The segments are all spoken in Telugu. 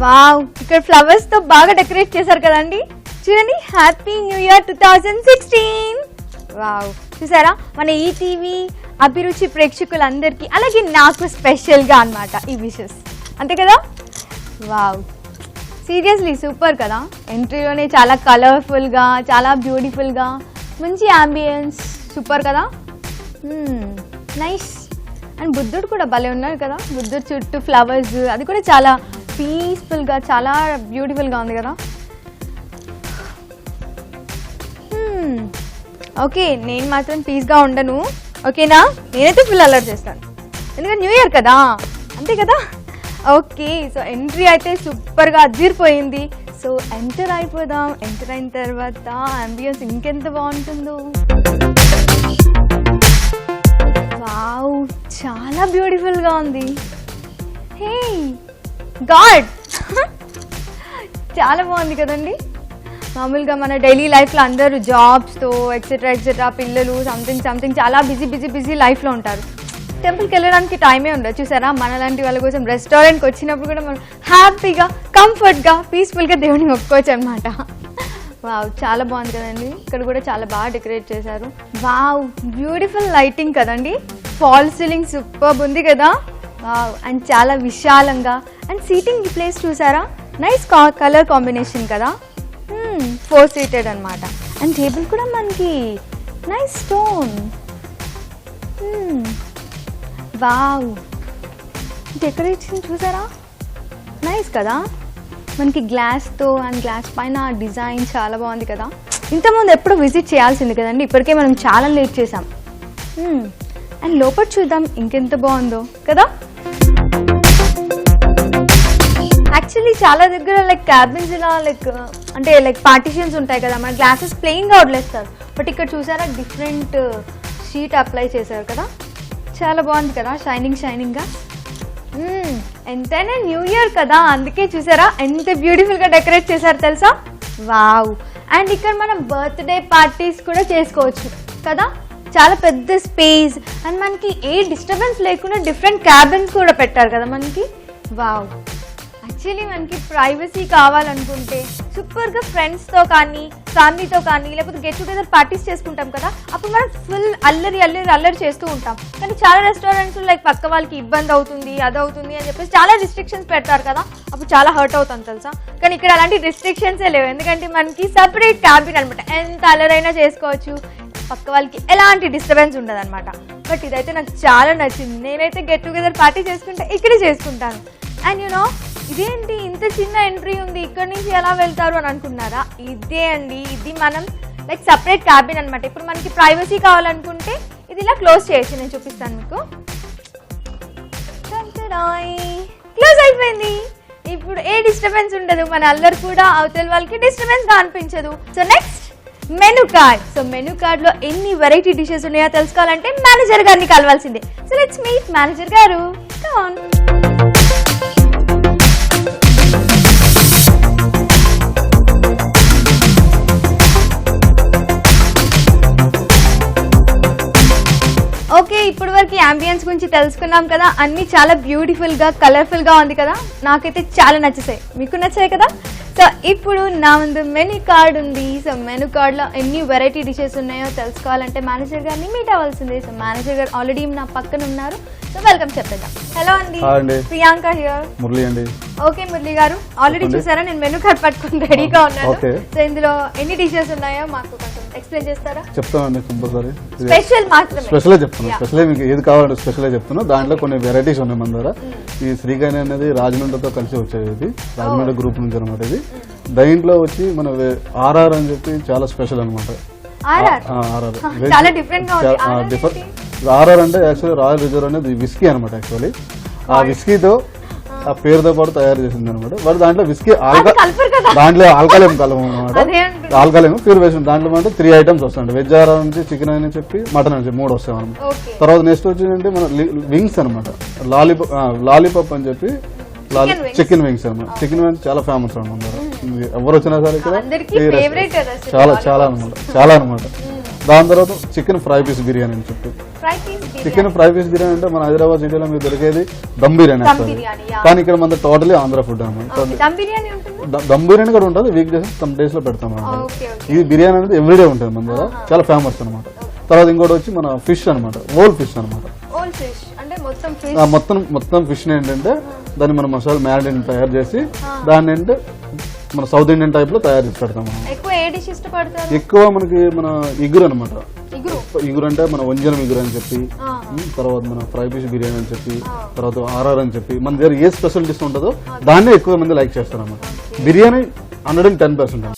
వావ్, ఇక్కడ ఫ్లవర్స్ తో బాగా డెకరేట్ చేశారు కదండి. చూడండి, హ్యాపీ న్యూ ఇయర్ 2016. వావ్, చూసారా మన ఈటీవీ అభిరుచి ప్రేక్షకులందరికీ అలాగే నాకు స్పెషల్ గా అన్నమాట ఈ విషెస్, అంతే కదా. వావ్, సీరియస్లీ సూపర్ కదా. ఎంట్రీలోనే చాలా కలర్ఫుల్ గా, చాలా బ్యూటిఫుల్ గా, మంచి అంబియన్స్, సూపర్ కదా. నైస్. అండ్ బుద్ధుడు కూడా భలే ఉన్నారు కదా. బుద్ధుడు చుట్టూ ఫ్లవర్స్, అది కూడా చాలా పీస్ఫుల్ గా, చాలా బ్యూటిఫుల్ గా ఉంది కదా. ఓకే, నేను మాత్రం పీస్ గా ఉండను, ఓకేనా. నేనైతే ఫుల్ అలర్ట్ చేస్తాను, ఎందుకంటే న్యూ ఇయర్ కదా, అంతే కదా. ఓకే, సో ఎంట్రీ అయితే సూపర్ గా అదిరిపోయింది. సో ఎంటర్ అయిపోదాం. ఎంటర్ అయిన తర్వాత అంబియన్స్ ఇంకెంత బాగుంటుందో. వావ్, చాలా బ్యూటిఫుల్ గా ఉంది. హే గాడ్, చాలా బాగుంది కదండి. మామూలుగా మన డైలీ లైఫ్లో అందరూ జాబ్స్తో ఎక్సెట్రా ఎక్సెట్రా, పిల్లలు సంథింగ్ చాలా బిజీ లైఫ్లో ఉంటారు. టెంపుల్కి వెళ్ళడానికి టైమే ఉండదు. చూసారా, మనలాంటి వాళ్ళ కోసం రెస్టారెంట్కి వచ్చినప్పుడు కూడా మనం హ్యాపీగా, కంఫర్ట్గా, పీస్ఫుల్గా దేవుడిని మొక్కుకోవచ్చు అనమాట. వావ్, చాలా బాగుంది కదండి. ఇక్కడ కూడా చాలా బాగా డెకరేట్ చేశారు. వావ్, బ్యూటిఫుల్ లైటింగ్ కదండి. ఫాల్ సీలింగ్ సూపర్ ఉంది కదా. వావ్, అండ్ చాలా విశాలంగా. అండ్ సీటింగ్ ప్లేస్ చూసారా, నైస్ కలర్ కాంబినేషన్ కదా. 4 seated అనమాట. అండ్ టేబుల్ కూడా మనకి నైస్ స్టోన్. వావ్, డెకరేషన్ చూసారా, నైస్ కదా. మనకి గ్లాస్తో అండ్ గ్లాస్ పైన డిజైన్ చాలా బాగుంది కదా. ఇంతకుముందు ఎప్పుడు విజిట్ చేయాల్సింది కదండి, ఇప్పటికే మనం చాలా లేట్ చేసాం. అండ్ లోపల చూద్దాం ఇంకెంత బాగుందో కదా. యాక్చువల్లీ చాలా దగ్గర లైక్ క్యాబిన్స్ ఇలా అంటే పార్టిషన్స్ ఉంటాయి కదా, మన గ్లాసెస్ ప్లెయిన్గా వదిలేస్తారు. బట్ ఇక్కడ చూసారా, డిఫరెంట్ షీట్ అప్లై చేశారు కదా. చాలా బాగుంది కదా, షైనింగ్గా. ఎంతైనా న్యూ ఇయర్ కదా, అందుకే చూసారా ఎంత బ్యూటిఫుల్గా డెకరేట్ చేశారు తెలుసా. వావ్, అండ్ ఇక్కడ మనం బర్త్డే పార్టీస్ కూడా చేసుకోవచ్చు కదా. చాలా పెద్ద స్పేస్ అండ్ మనకి ఏ డిస్టర్బెన్స్ లేకుండా డిఫరెంట్ క్యాబిన్స్ కూడా పెట్టారు కదా మనకి. వావ్, యాక్చువల్లీ మనకి ప్రైవసీ కావాలనుకుంటే సూపర్గా ఫ్రెండ్స్తో కానీ, ఫ్యామిలీతో కానీ, లేకపోతే గెట్ టుగెదర్ పార్టీస్ చేసుకుంటాం కదా, అప్పుడు మనం ఫుల్ అల్లరి చేస్తూ ఉంటాం. కానీ చాలా రెస్టారెంట్స్ లైక్ పక్క వాళ్ళకి ఇబ్బంది అవుతుంది, అదవుతుంది అని చెప్పేసి చాలా రిస్ట్రిక్షన్స్ పెడతారు కదా, అప్పుడు చాలా హర్ట్ అవుతాం తెలుసా. కానీ ఇక్కడ అలాంటి రిస్ట్రిక్షన్సే లేవు, ఎందుకంటే మనకి సపరేట్ క్యాబిన్ అనమాట. ఎంత అల్లరైనా చేసుకోవచ్చు, పక్క వాళ్ళకి ఎలాంటి డిస్టర్బెన్స్ ఉండదు అనమాట. బట్ ఇదైతే నాకు చాలా నచ్చింది. నేనైతే గెట్ టుగెదర్ పార్టీ చేసుకుంటే ఇక్కడే చేసుకుంటాను. అండ్ యూనో, ఇదేంటి ఇంత చిన్న ఎంట్రీ ఉంది, ఇక్కడ నుంచి ఎలా వెళ్తారు అని అనుకున్నారా. ఇదే అండి, ఇది మనం లైక్ సపరేట్ క్యాబిన్ అనమాట. ఇప్పుడు మనకి ప్రైవసీ కావాలనుకుంటే ఇది ఇలా క్లోజ్ చేయొచ్చు. నేను చూపిస్తాను మీకు. క్లోజ్ అయిపోయింది. ఇప్పుడు ఏ డిస్టర్బెన్స్ ఉండదు, మన అల్లరి కూడా అవతల వాళ్ళకి డిస్టర్బెన్స్ గా అనిపించదు. So next menu card. So menu card లో ఎన్ని వెరైటీ డిషెస్ ఉన్నాయో తెలుసుకోవాలంటే మేనేజర్ గారిని కలవాల్సిందే. సో లెట్స్ మీట్ మేనేజర్ గారు. Come on. ఓకే, ఇప్పుడు వరకు అంబియన్స్ గురించి తెలుసుకున్నాం కదా. అన్ని చాలా బ్యూటిఫుల్ గా, కలర్ఫుల్ గా ఉంది కదా. నాకైతే చాలా నచ్చేసాయి, మీకు నచ్చాయి కదా. సో ఇప్పుడు నా ముందు మెనూ కార్డ్ ఉంది. సో మెనూ కార్డ్ లో ఎన్ని వెరైటీ డిషెస్ ఉన్నాయో తెలుసుకోవాలంటే మేనేజర్ గారిని మీట్ అవ్వాల్సిందే. సో మేనేజర్ గారు ఆల్రెడీ నా పక్కన ఉన్నారు. సో వెల్కమ్ చెప్పేద్దాం. హలో అండి, ప్రియాంక హియర్. మురళి అండి. ఓకే మురళి గారు, ఆల్రెడీ చూసారా నేను మెనూ కార్డ్ పట్టుకుని రెడీగా ఉన్నాను. సో ఇందులో ఎన్ని డిషెస్ ఉన్నాయో మాకు కొంచెం ఎక్స్ప్లెయిన్ చేస్తారా? చెప్తానండి కంపల్సరీ. స్పెషల్ మాత్రమే స్పెషలే చెప్తాను. స్పెషలే మీకు ఏది కావాలంటే స్పెషలే చెప్తున్నా. దాంట్లో కొన్ని వెరైటీస్ ఉన్నాయి మన దగ్గర. ఈ శ్రీకాని అనేది రాజమండ్రితో కలిసి వచ్చేది, ఇది రాజమండ్రి గ్రూప్ నుంచి అనమాట. ఇది దీంట్లో వచ్చి మన ఆర్ఆర్ అని చెప్పి చాలా స్పెషల్ అనమాట. ఆర్ఆర్ అంటే యాక్చువల్లీ రాయల్ రిజర్వ్ అనేది విస్కీ అనమాట. యాక్చువల్లీ ఆ విస్కీతో ఆ పేరుతో పాటు తయారు చేసింది అనమాట. వాడు దాంట్లో విస్కీ దాంట్లో ఆల్కలేం కలము అనమాట. ఆల్కలేము ప్యూర్ వేసిన దాంట్లో అంటే 3 ఐటమ్స్ వస్తాయండి. వెజ్ ఆర్ఆర్ నుంచి చికెన్ అని చెప్పి మటన్ అని చెప్పి 3 వస్తాయి అనమాట. తర్వాత నెక్స్ట్ వచ్చిందంటే మన వింగ్స్ అనమాట. లాలీపాప్ అని చెప్పి చికెన్ వింగ్స్ అనమాట. చికెన్ వింగ్స్ చాలా ఫేమస్ అనమాట. ఎవరు వచ్చినా సరే ఇక్కడ చాలా చాలా అనమాట, చాలా అనమాట. దాని తర్వాత చికెన్ ఫ్రై పీస్ బిర్యానీ అని చెప్పి. చికెన్ ఫ్రై పీస్ బిర్యానీ అంటే మన హైదరాబాద్ సిటీలో మీకు దొరికేది దమ్ బిర్యానీ వస్తుంది, కానీ ఇక్కడ మన టోటలీ ఆంధ్ర ఫుడ్ అనమాట. దమ్ బిర్యానీ కూడా ఉంటుంది, వీక్ డేస్ సమ్ డేస్ లో పెడతాం అనమాట. ఇది బిర్యానీ అనేది ఎవ్రీడే ఉంటుంది మన దగ్గర, చాలా ఫేమస్ అనమాట. తర్వాత ఇంకోటి వచ్చి మన ఫిష్ అనమాట, ఓల్ ఫిష్ అనమాట. మొత్తం ఫిష్ ఏంటంటే దాన్ని మనం మసాలా మ్యారినేట్ తయారు చేసి దాన్ని అంటే మన సౌత్ ఇండియన్ టైప్ లో తయారు చేసి పెడతాం. ఎక్కువ మనకి మన ఇగురు అనమాట. ఇగురు అంటే మన వంజనం ఇగురు అని చెప్పి, తర్వాత మన ఫ్రై పీస్ బిర్యానీ అని చెప్పి, తర్వాత ఆర్ఆర్ అని చెప్పి మన దగ్గర ఏ స్పెషల్ డిష్ ఉంటుందో దాన్నే ఎక్కువ మంది లైక్ చేస్తారు అనమాట. బిర్యానీ 110%.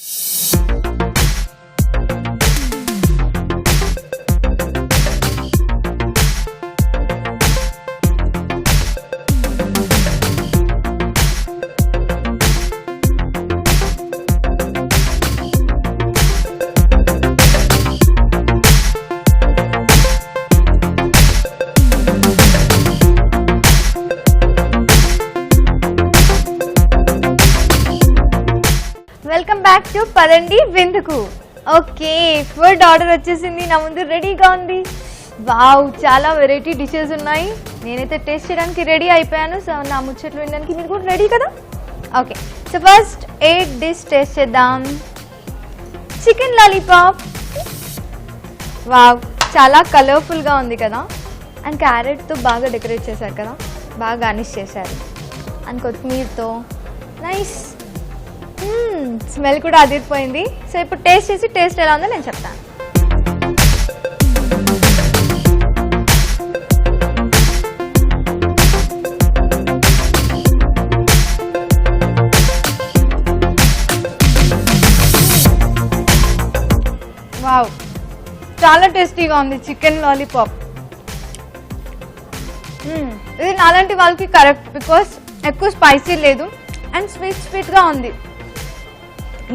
వెల్కమ్ బ్యాక్ టు పదండి విందుకు. ఓకే, ఫుడ్ ఆర్డర్ వచ్చేసింది, నా ముందు రెడీగా ఉంది. వావ్, చాలా వెరైటీ డిషెస్ ఉన్నాయి. నేనైతే టేస్ట్ చేయడానికి రెడీ అయిపోయాను. సో నా ముచ్చట్లు వినడానికి మీరు కూడా రెడీ కదా? ఓకే, సో ఫస్ట్ ఏ డిష్ టేస్ట్ చేద్దాం. Chicken lollipop. వావ్, చాలా కలర్ఫుల్గా ఉంది కదా. అండ్ క్యారెట్తో బాగా డెకరేట్ చేశారు కదా, బాగా గార్నిష్ చేశారు. అండ్ కొత్తిమీరతో నైస్. స్మెల్ కూడా అదిరిపోయింది. సో ఇప్పుడు టేస్ట్ చేసి టేస్ట్ ఎలా ఉందో నేను చెప్తాను. వావ్, చాలా టేస్టీగా ఉంది చికెన్ లాలీపాప్. ఇది నాలాంటి వాళ్ళకి కరెక్ట్, బికాస్ ఎక్కువ స్పైసీ లేదు అండ్ స్వీట్గా ఉంది.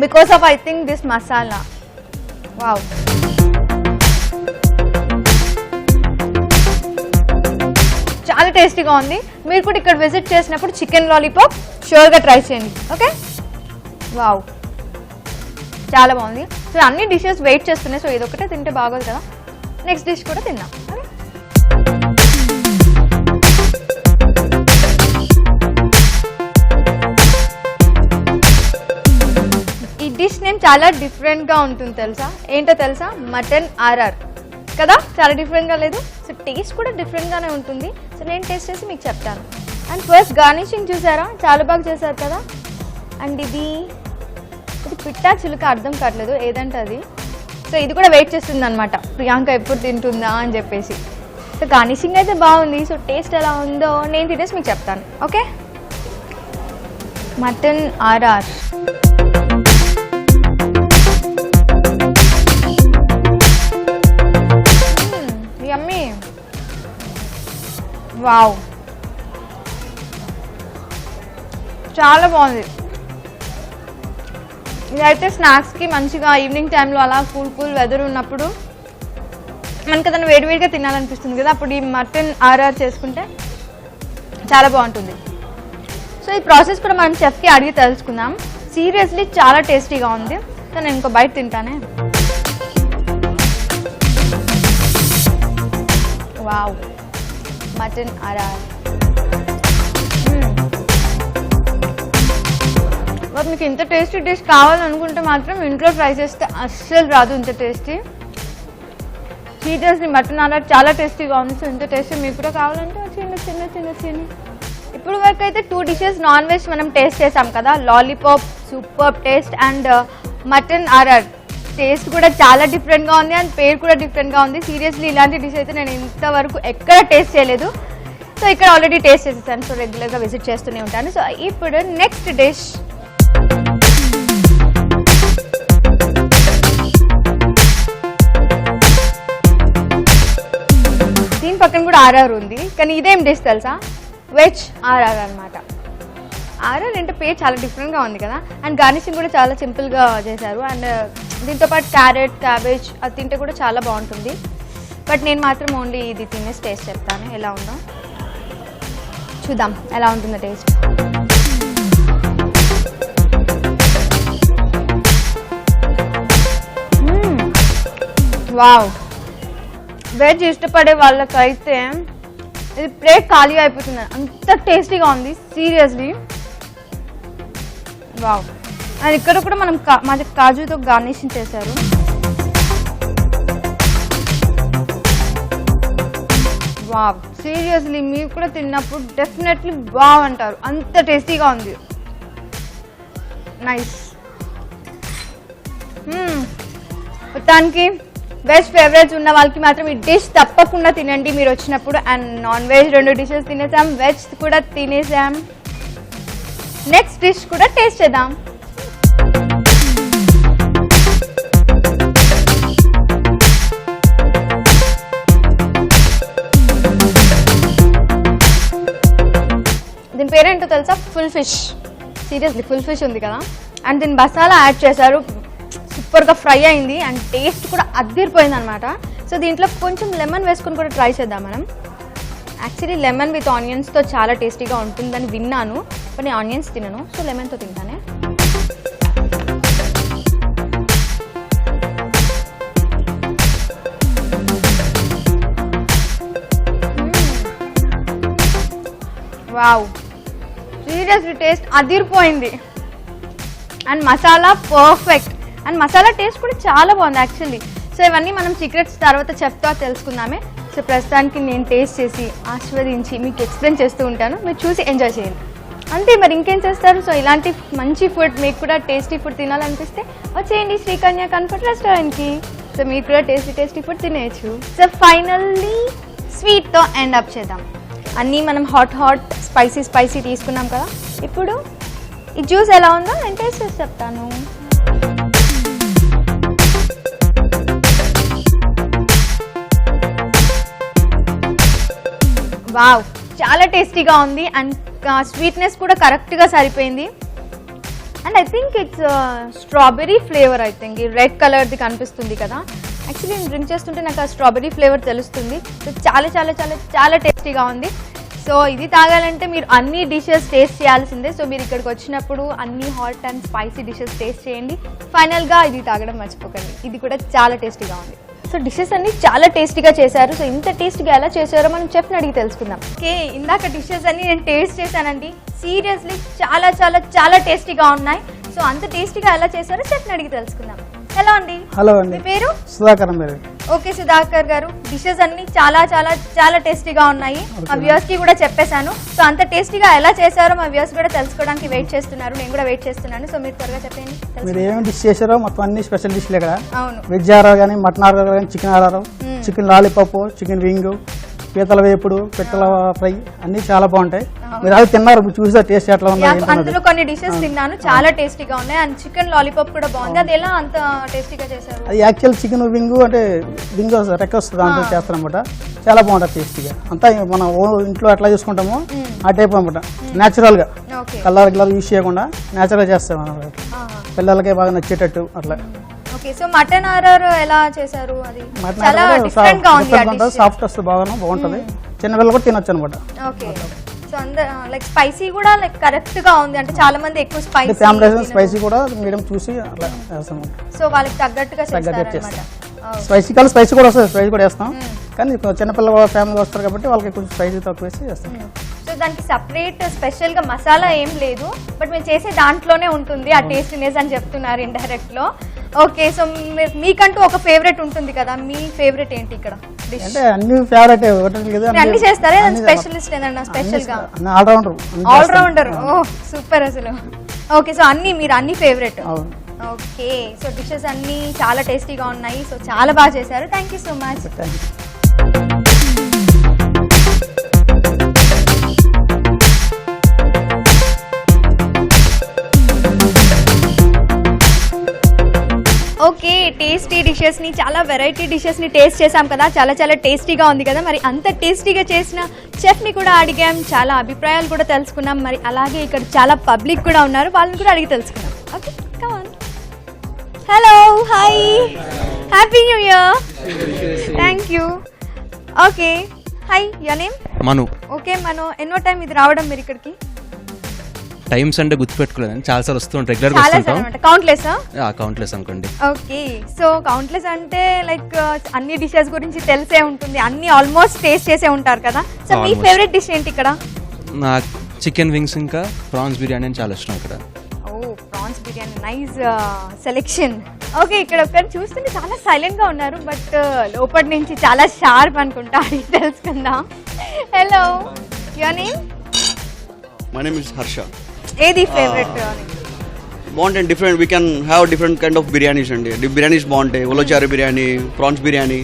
Because of I think this masala. Wow. చాలా టేస్టీగా ఉంది. మీరు కూడా ఇక్కడ విజిట్ చేసినప్పుడు చికెన్ లాలీపాప్ షూర్గా ట్రై చేయండి. ఓకే, వావ్, చాలా బాగుంది. సో అన్ని డిషెస్ వెయిట్ చేస్తున్నాయి. సో ఇదొకటే తింటే బాగోదు కదా, నెక్స్ట్ డిష్ కూడా తిన్నాం. డిష్ నేమ్ చాలా డిఫరెంట్గా ఉంటుంది తెలుసా? ఏంటో తెలుసా? మటన్ ఆర్ఆర్ కదా, చాలా డిఫరెంట్గా లేదు. సో టేస్ట్ కూడా డిఫరెంట్గానే ఉంటుంది. సో నేను టేస్ట్ చేసి మీకు చెప్తాను. అండ్ ఫస్ట్ గార్నిషింగ్ చూసారా, చాలా బాగా చేశారు కదా. అండ్ ఇది పిట్టా చిలుక అర్థం కావట్లేదు ఏదంటే అది. సో ఇది కూడా వెయిట్ చేస్తుంది అనమాట, ప్రియాంక ఎప్పుడు తింటుందా అని చెప్పేసి. సో గార్నిషింగ్ అయితే బాగుంది. సో టేస్ట్ ఎలా ఉందో నేను తినేసి మీకు చెప్తాను. Okay, mutton RR. Yummy, wow, చాలా బాగుంది. ఇదైతే స్నాక్స్కి మంచిగా ఈవినింగ్ టైంలో అలా కూల్ వెదర్ ఉన్నప్పుడు మనకి ఏదైనా వేడివేడిగా తినాలనిపిస్తుంది కదా, అప్పుడు ఈ మటన్ ఆర్ఆర్ చేసుకుంటే చాలా బాగుంటుంది. సో ఈ ప్రాసెస్ కూడా మనం చెఫ్కి అడిగి తెలుసుకుందాం. సీరియస్లీ చాలా టేస్టీగా ఉంది. సో నేను ఇంకో బయట తింటానే. Wow, mutton RR. మీకు ఇంత టేస్టీ డిష్ కావాలనుకుంటే మాత్రం ఇంట్లో ట్రై చేస్తే అస్సలు రాదు ఇంత టేస్టీ. సీరియస్లీ మటన్ ఆర్ఆర్ చాలా టేస్టీగా ఉంది. సో ఇంత టేస్టీ మీకు కూడా కావాలంటే చిన్న ఇప్పుడు వరకు అయితే 2 డిషెస్ నాన్ వెజ్ మనం టేస్ట్ చేసాం కదా, lollipop super taste and mutton RR taste కూడా చాలా డిఫరెంట్గా ఉంది అండ్ పేరు కూడా డిఫరెంట్గా ఉంది. సీరియస్లీ ఇలాంటి డిష్ అయితే నేను ఇంతవరకు ఎక్కడ టేస్ట్ చేయలేదు. సో ఇక్కడ ఆల్రెడీ టేస్ట్ చేసేసాను. సో రెగ్యులర్గా విజిట్ చేస్తూనే ఉంటాను. సో ఇప్పుడు నెక్స్ట్ డిష్ దీని పక్కన కూడా ఆర్ఆర్ ఉంది. కానీ ఇదేం డిష్ తెలుసా? వెజ్ ఆర్ఆర్ అనమాట. ఆర్ఆర్ అంటే పేరు చాలా డిఫరెంట్గా ఉంది కదా. అండ్ గార్నిషింగ్ కూడా చాలా సింపుల్గా చేశారు. అండ్ దీంతో పాటు క్యారెట్, క్యాబేజ్ అది తింటే కూడా చాలా బాగుంటుంది. బట్ నేను మాత్రం ఓన్లీ ఇది తినేసి టేస్ట్ చెప్తాను ఎలా ఉందో. చూద్దాం ఎలా ఉంటుందో టేస్ట్. వావ్, వెజ్ ఇష్టపడే వాళ్ళకైతే ఇది ప్లేట్ ఖాళీగా అయిపోతుంది, అంత టేస్టీగా ఉంది సీరియస్లీ. వావ్, అండ్ ఇక్కడ కూడా మనం మాది కాజుతో గార్నిషింగ్ చేశారు. వావ్, సీరియస్లీ మీరు కూడా తిన్నప్పుడు డెఫినెట్లీ వావ్ అంటారు, అంత టేస్టీగా ఉంది. నైస్. మొత్తానికి వెజ్ ఫేవరెట్స్ ఉన్న వాళ్ళకి మాత్రం ఈ డిష్ తప్పకుండా తినండి మీరు వచ్చినప్పుడు. అండ్ నాన్ వెజ్ 2 డిషెస్ తినేసాం, వెజ్ కూడా తినేసాం. నెక్స్ట్ డిష్ కూడా టేస్ట్ చేద్దాం. దీని పేరేంటో తెలుసా? Full fish. Seriously full fish ఉంది కదా. అండ్ దీని మసాలా యాడ్ చేశారు, సూపర్గా ఫ్రై అయింది అండ్ టేస్ట్ కూడా అద్దిరిపోయింది అనమాట. సో దీంట్లో కొంచెం లెమన్ వేసుకొని కూడా ట్రై చేద్దాం మనం. యాక్చువల్లీ లెమన్ విత్ ఆనియన్స్తో చాలా టేస్టీగా ఉంటుందని విన్నాను, బట్ నేను ఆనియన్స్ తినను, సో లెమన్తో తింటానే. వావ్, సీరియస్లీ టేస్ట్ అదిరిపోయింది. And masala perfect. And masala taste కూడా చాలా బాగుంది యాక్చువల్లీ. సో ఇవన్నీ మనం సీక్రెట్స్ తర్వాత చెప్తా తెలుసుకుందామే. సో ప్రస్తుతానికి నేను టేస్ట్ చేసి ఆస్వాదించి మీకు ఎక్స్ప్లెయిన్ చేస్తూ ఉంటాను, మీరు చూసి ఎంజాయ్ చేయండి అంతే. మరి ఇంకేం చేస్తారు? సో ఇలాంటి మంచి ఫుడ్ మీకు కూడా టేస్టీ ఫుడ్ తినాలనిపిస్తే వచ్చేయండి శ్రీకన్య కంఫర్ట్ రెస్టారెంట్కి. సో మీరు కూడా టేస్టీ ఫుడ్ తినేయచ్చు. సో ఫైనల్లీ స్వీట్తో ఎండ్ అప్ చేద్దాం. అన్నీ మనం హాట్ స్పైసీ తీసుకున్నాం కదా. ఇప్పుడు ఈ జ్యూస్ ఎలా ఉందో నేను టేస్ట్ చేసి చెప్తాను. వావ్, చాలా టేస్టీగా ఉంది అండ్ స్వీట్నెస్ కూడా కరెక్ట్గా సరిపోయింది. And I think it's strawberry flavour. I think ఈ రెడ్ కలర్ది కనిపిస్తుంది కదా. యాక్చువల్లీ నేను డ్రింక్ చేస్తుంటే నాకు ఆ స్ట్రాబెరీ ఫ్లేవర్ తెలుస్తుంది. సో చాలా చాలా చాలా చాలా టేస్టీగా ఉంది. సో ఇది తాగాలంటే మీరు అన్ని డిషెస్ టేస్ట్ చేయాల్సిందే. సో మీరు ఇక్కడికి వచ్చినప్పుడు అన్ని hot and spicy dishes taste చేయండి. ఫైనల్గా ఇది తాగడం మర్చిపోకండి, ఇది కూడా చాలా టేస్టీగా ఉంది. సో డిషెస్ అన్ని చాలా టేస్టీగా చేశారు. సో ఇంత టేస్టీగా ఎలా చేశారో మనం చెఫ్ని అడిగి తెలుసుకుందాం. ఓకే, ఇందాక డిషెస్ అన్ని నేను టేస్ట్ చేశానండి. సీరియస్లీ చాలా చాలా చాలా టేస్టీగా ఉన్నాయి. సో అంత టేస్టీగా ఎలా చేశారో చెఫ్ని అడిగి తెలుసుకుందాం. హలో అండి. హలో అండి. మీ పేరు? సుధాకర్ అండి. ఓకే సుధాకర్ గారు, డిషెస్ అన్ని చాలా చాలా చాలా టేస్టీగా ఉన్నాయి. మా వ్యూవర్స్ కి కూడా చెప్పేశాను. సో అంత టేస్టీగా ఎలా చేశారో మా వ్యూవర్స్ కూడా తెలుసుకోవడానికి వెయిట్ చేస్తున్నారు, నేను కూడా వెయిట్ చేస్తున్నాను. సో మీరు త్వరగా చెప్పండి. మీరు ఏమేమి డిష్ చేశారో మొత్తం అన్ని స్పెషల్ డిష్లు ఇక్కడ. అవును, వెజ్ ఆర్ఆర్ కానీ, మటన్ ఆర్ఆర్ కానీ, chicken RR, chicken lollipop, chicken wing, పీతల వేపుడు, పిట్టల ఫ్రై అన్ని చాలా బాగుంటాయి. మీరు అది తిన్నారు, చూసా టేస్ట్ ఎట్లా ఉంది. అందులో కొన్ని డిషెస్ తిన్నాను, చాలా టేస్టీగా ఉన్నాయి. అండ్ చికెన్ లాలీపాప్ కూడా బాగుంది. అది ఎలా అంత టేస్టీగా చేశారు? అది యాక్చువల్ చికెన్ వింగ్ అంటే వింగ్ రెక్క వస్తుంది, దాంట్లో చేస్తారనమాట. చాలా బాగుంటుంది టేస్టీగా. అంతా మనం ఇంట్లో ఎట్లా చేసుకుంటామో ఆ టైప్ అనమాట. న్యాచురల్ గా కలర్ గిల్లర్ యూజ్ చేయకుండా న్యాచురల్ గా చేస్తాం అనమాట. పిల్లలకి బాగా నచ్చేటట్టు అట్లా. ఓకే, సో మటన్ ఆర్ఆర్ ఎలా చేశారు? అది చాలా డిఫరెంట్ గా ఉంది, సాఫ్ట్ వస్తుంది, బాగుంటుంది. చిన్న పిల్లలు కూడా తినొచ్చు అనమాట. ఓకే, సో అందరూ లైక్ స్పైసీ కూడా లైక్ కరెక్ట్ గా ఉంది. అంటే చాలా మంది ఎక్కువ స్పైసీ కూడా మీడియం చూసి అట్లా వేస్తాం. సో వాళ్ళకి తగ్గట్టుగా చేస్తాం. స్పైసీ కాదు, స్పైసీ కూడా వస్తుంది, స్పైసీ కూడా వేస్తాం. కానీ చిన్నపిల్లల ఫ్యామిలీ వస్తారు కాబట్టి వాళ్ళకి కొంచెం స్పైసీ తక్కువ వేసి వేస్తాం. సో దానికి సపరేట్ స్పెషల్ గా మసాలా ఏం లేదు, బట్ మేము చేసే దాంట్లోనే ఉంటుంది ఆ టేస్టీనెస్ అని చెప్తున్నారు ఇండైరెక్ట్ లో. ఓకే, సో మీకంటూ ఒక ఫేవరెట్ ఉంటుంది కదా, మీ ఫేవరెట్ ఏంటి ఇక్కడ? అంటే అన్ని ఫేవరెట్ అన్ని చేస్తారా? స్పెషలిస్ట్ ఏదన్నా స్పెషల్ గా? ఆల్రౌండర్. ఓ సూపర్ అసలు. ఓకే, సో అన్ని మీరు అన్ని ఫేవరెట్. ఓకే, సో డిషెస్ అన్నీ చాలా టేస్టీగా ఉన్నాయి. సో చాలా బాగా చేశారు. Thank you so much. Thank you. Okay, tasty డిషెస్ని, చాలా వెరైటీ డిషెస్ని టేస్ట్ చేసాం కదా. చాలా చాలా టేస్టీగా ఉంది కదా. మరి అంత టేస్టీగా చేసిన చెఫ్ని కూడా అడిగాం, చాలా అభిప్రాయాలు కూడా తెలుసుకున్నాం. మరి అలాగే ఇక్కడ చాలా పబ్లిక్ కూడా ఉన్నారు, వాళ్ళని కూడా అడిగి తెలుసుకున్నాం. Okay, come on. Hello, hi, happy new year. Thank you. Okay, hi, your name? Manu. Okay Manu, ఎన్నో టైం ఇది రావడం మీరు ఇక్కడికి? టైమ్స్ అంటే గుర్తుపెట్టుకోలేదు, చాలాసార్లు వస్తుంటాం, రెగ్యులర్గా చాలా వస్తుంటాం. Sir, countless. కౌంట్లెస్ అనుకోండి. ఓకే, సో కౌంట్లెస్ అంటే లైక్ అన్ని డిషెస్ గురించి తెలిసే ఉంటుంది, అన్ని ఆల్మోస్ట్ టేస్ట్ చేసే ఉంటారు కదా. సో మీ Almost. ఫేవరెట్ డిష్ ఏంటి ఇక్కడ? నాకు చికెన్ వింగ్స్ ఇంకా ప్రాన్స్ బిర్యానీ అని చాలా ఇష్టం ఇక్కడ. ఓ, prawns biryani, nice selection. Okay, ఇక్కడ ఒకరు చూస్తుంటే చాలా సైలెంట్ గా ఉన్నారు, బట్ లోపటి నుంచి చాలా షార్ప్ అనుకుంటా, అడిగి తెలుసుకుందాం. Hello, your name? My name is Harsha. ఏది ఫేవరెట్? బాగుంటాయి, different, we can have different kind of biryanis అండి. బిర్యానీస్ బాగుంటాయి, ulachari biryani, prawns biryani,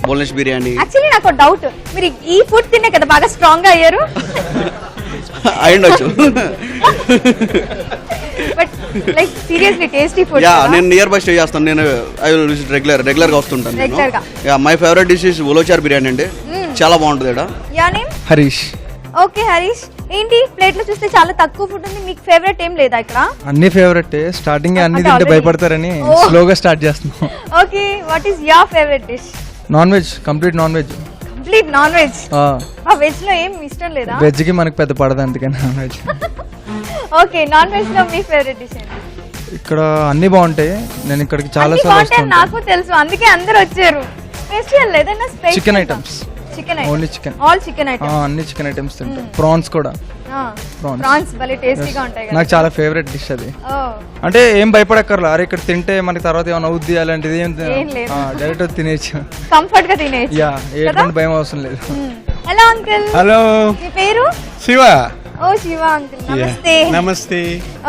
boneless biryani. Actually నాకు డౌట్, మీరు ఈ ఫుడ్ తినే కదా బాగా స్ట్రాంగ్ గా అయ్యారు? అయ్యుండొచ్చు. But like seriously tasty food. Yeah, నేను నియర్ బై స్టే చేస్తాను. నేను ఐ విల్ విజిట్ రెగ్యులర్ గా వస్తుంటాను నేను. Regular గా. Yeah, my favourite dish is ulachari biryani అండి. చాలా బాగుంటుంది ఇక్కడ. Your name? Harish. Okay Harish, ఏంటి ప్లేట్ లో చూస్తే చాలా తక్కువ ఫుడ్ ఉంది, మీకు ఫేవరెట్ ఏం లేదా ఇక్కడ? అన్ని ఫేవరెట్, స్టార్టింగ్ అన్ని అంటే తింటే already- భయపడతారని Oh. స్లోగా స్టార్ట్ చేస్తున్నాం. Okay, what is your favourite dish? Non veg, complete non veg. Complete non veg. Veg లో ఏం ఇష్టం లేదా? వెజ్ కి మనకు పెద్ద పడదు, అందుకని non veg. Okay, non veg లో మీ ఫేవరెట్ డిష్ ఏంటి? ఇక్కడ అన్ని బాగుంటాయి, నేను ఇక్కడికి చాలా అన్ని సార్లు బాగుంటాయి, వస్తాను. నాకు తెలుసు, అందుకే అందరు వచ్చారు. స్పెషల్ ఏదైనా special? Chicken items, chicken only chicken. All chicken items. అన్ని చికెన్ ఐటమ్స్ తింటాం. ప్రాన్స్ కూడా. Prawns. ప్రాన్స్ భలే టేస్టీగా ఉంటాయి కదా. నాకు చాలా ఫేవరెట్ డిష్ అది. Oh. అంటే ఏం భయపడక్కర్లా, అరే ఇక్కడ తింటే మనకి తర్వాత ఏమైనా అవుద్ది అలాంటిది ఏం ఏం లేదు. డైరెక్ట్ తినేయచ్చు. కంఫర్ట్ గా తినేయచ్చు. యా, ఎటువంటి భయం అవసరం లేదు. Hello uncle. హలో, మీ పేరు? శివ. ఓ శివ అంకుల్, నమస్తే. నమస్తే.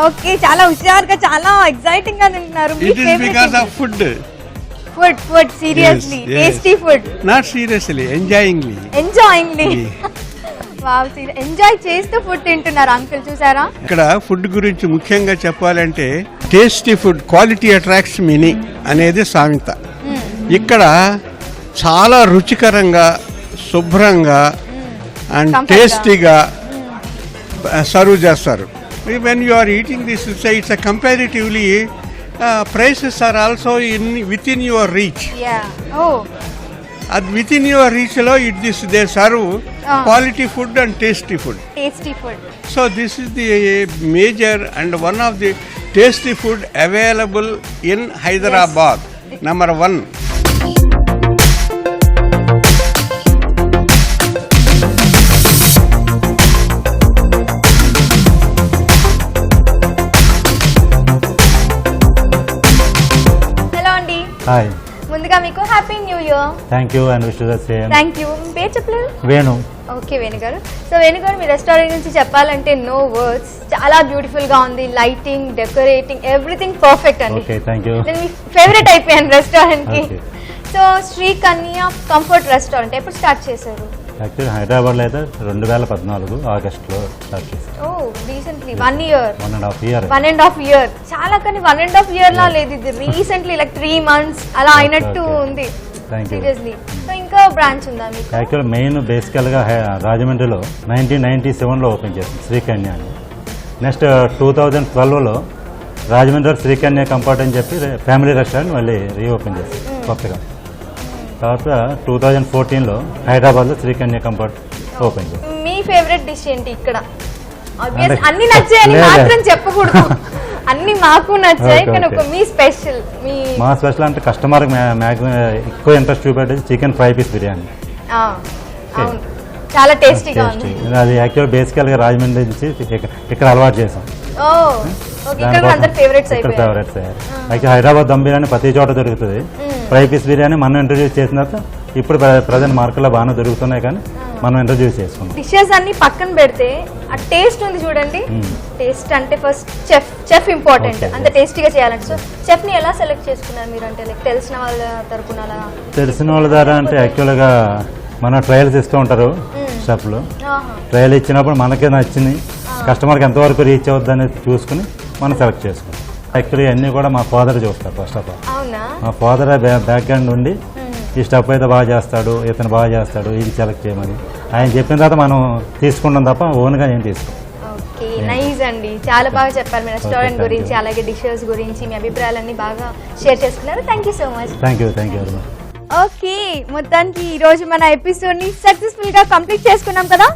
ఓకే, చాలా హుషారుగా, చాలా ఎక్సైటింగ్ గా తింటున్నారు. మీ It is because of food. Food seriously Yes, yes. Tasty food. Not seriously, enjoyingly. Enjoyingly. Wow, enjoy చేస్తూ ఫుడ్ తింటున్నారు అంకుల్, చూసారా? ఇక్కడ ఫుడ్ గురించి ముఖ్యంగా చెప్పాలంటే tasty food quality attracts many అనేది సామెత. ఇక్కడ చాలా రుచికరంగా, శుభ్రంగా అండ్ Comfort గా. టేస్టీగా సర్వ్ చేస్తారు. When you are eating this it's comparatively prices are also within your reach. Yeah. Oh, అది విత్ ఇన్ యువర్ రీచ్లో they serve quality food and tasty food. Tasty food. So this is the major and one of the tasty food available in Hyderabad. Number 1. Hello అండి, హాయ్, ముందుగా మీకు happy new year. Thank you and wish the same. Thank you. మీ పేరు చెప్పలేదు? వేణు. ఓకే వేణు గారు. సో వేణు గారు, మీ రెస్టారెంట్ నుంచి చెప్పాలంటే నో వర్డ్స్, చాలా బ్యూటిఫుల్ గా ఉంది, లైటింగ్, డెకరేటింగ్, ఎవ్రీథింగ్ పర్ఫెక్ట్ అండి. Okay, thank you. నేను మీ ఫేవరెట్ అయిపోయాను రెస్టారెంట్ కి. Okay. సో శ్రీ కన్య కంఫర్ట్ రెస్టారెంట్ ఎప్పుడు స్టార్ట్ చేశారు? యాక్చువల్లీ హైదరాబాద్లో అయితే 2014 ఆగస్టులో స్టార్ట్ చేశాను. ఓ, రీసెంట్లీ 1 year. 1.5 year. 1.5 year. చాలా, కానీ 1.5 year లా లేదు ఇది, రీసెంట్లీ లైక్ 3 months అలా అయినట్టు Okay. ఉంది. Thank you. సీరియస్లీ. సో ఇంకా బ్రాంచ్ ఉందా మీకు? యాక్చువల్ మెయిన్ బేసికల్గా రాజమండ్రిలో 1997లో ఓపెన్ చేసింది శ్రీకన్య అని. నెక్స్ట్ 2012లో రాజమండ్రి శ్రీకన్య కంఫర్ట్ అని చెప్పి ఫ్యామిలీ రెస్టారెంట్ మళ్ళీ రీఓపెన్ చేసింది కొత్తగా. తర్వాత 2014లో హైదరాబాద్లో శ్రీకన్య కంఫర్ట్ ఓపెన్ చేసింది. మీ ఫేవరెట్ డిష్ ఏంటి ఇక్కడ? Obvious, అంటే- అన్ని నచ్చాయని లేదు. మాత్రం చెప్పకూడదు. అన్ని మాకు నచ్చాయి, Okay, కానీ ఒక okay. మీ స్పెషల్, మీ మా స్పెషల్ అంటే కస్టమర్ మ్యాక్సిమం ఎక్కువ ఇంట్రెస్ట్ చూపెట్టేది చికెన్ ఫ్రై పీస్ బిర్యానీ. ఆ, అవును, చాలా టేస్టీగా ఉంది. టేస్టీ. అది యాక్చువల్ బేసికల్గా రాజమండ్రి నుంచి ఇక్కడ అలవాటు చేసాం. ఓ, ఓకే, ఇక్కడ కూడా అందరు ఫేవరెట్స్ ఇక్కడ అయిపోయారు. ఫేవరెట్స్ యాక్చువల్ హైదరాబాద్ దమ్ బిర్యానీ ప్రతి చోట దొరుకుతుంది. ఫ్రై పీస్ బిర్యానీ మనం ఇంట్రడ్యూస్ చేసిన తర్వాత ఇప్పుడు ప్రజెంట్ మార్కెట్లో బాగానే దొరుకుతున్నాయి, కానీ మనం ఇంట్రడ్యూస్ చేసుకున్నాం. డిషెస్ అన్ని పక్కన పెడితే ఆ టేస్ట్ ఉంది చూడండి. టేస్ట్ అంటే ఫస్ట్ చెఫ్ ఇంపార్టెంట్, అంత టేస్టీగా చేయాలంటే. సో చెఫ్ ని ఎలా సెలెక్ట్ చేసుకున్నారు మీరు? అంటే లైక్ తెలిసిన వాళ్ళ తరపున అలా? తెలిసిన వాళ్ళ ద్వారా అంటే యాక్చువల్గా మన ట్రయల్స్ ఇస్తూ ఉంటారు షాప్లో. ట్రయల్ ఇచ్చినప్పుడు మనకే నచ్చింది, కస్టమర్కి ఎంతవరకు రీచ్ అవుద్ది అనేది చూసుకుని మనం సెలెక్ట్ చేసుకుంటాం. యాక్చువల్లీ అన్నీ కూడా మా ఫాదర్ చూస్తారు ఫస్ట్ ఆఫ్ ఆల్. అవునా? మా ఫాదర్ బ్యాక్గ్రౌండ్ ఉండి ఈ స్టెప్ అయితే బాగా చేస్తాడు, ఇతను బాగా చేస్తాడు, ఇది సెలెక్ట్ చేయమని ఆయన చెప్పిన తర్వాత మనం తీసుకుంటాం తప్ప ఓన్గా ఏం తీసుకోం. ఓకే, నైస్ అండి. చాలా బాగా చెప్పారు మీ రెస్టారెంట్ గురించి, అలాగే డిషెస్ గురించి మీ అభిప్రాయాలన్నీ బాగా షేర్ చేసుకున్నారు. Thank you so much. Thank you very much. Okay, మొత్తానికి ఈరోజు మన ఎపిసోడ్ని సక్సెస్ఫుల్గా కంప్లీట్ చేసుకున్నాం కదా.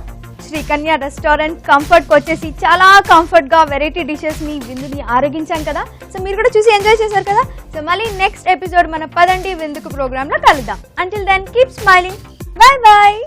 శ్రీకన్య రెస్టారెంట్ కంఫర్ట్కి వచ్చేసి చాలా కంఫర్ట్గా వెరైటీ డిషెస్ని విందుని ఆరోగించాం కదా. సో మీరు కూడా చూసి ఎంజాయ్ చేశారు కదా. సో మళ్ళీ నెక్స్ట్ ఎపిసోడ్ మన పదండి విందుకు ప్రోగ్రాంలో కలుద్దాం. Until then keep smiling. Bye bye.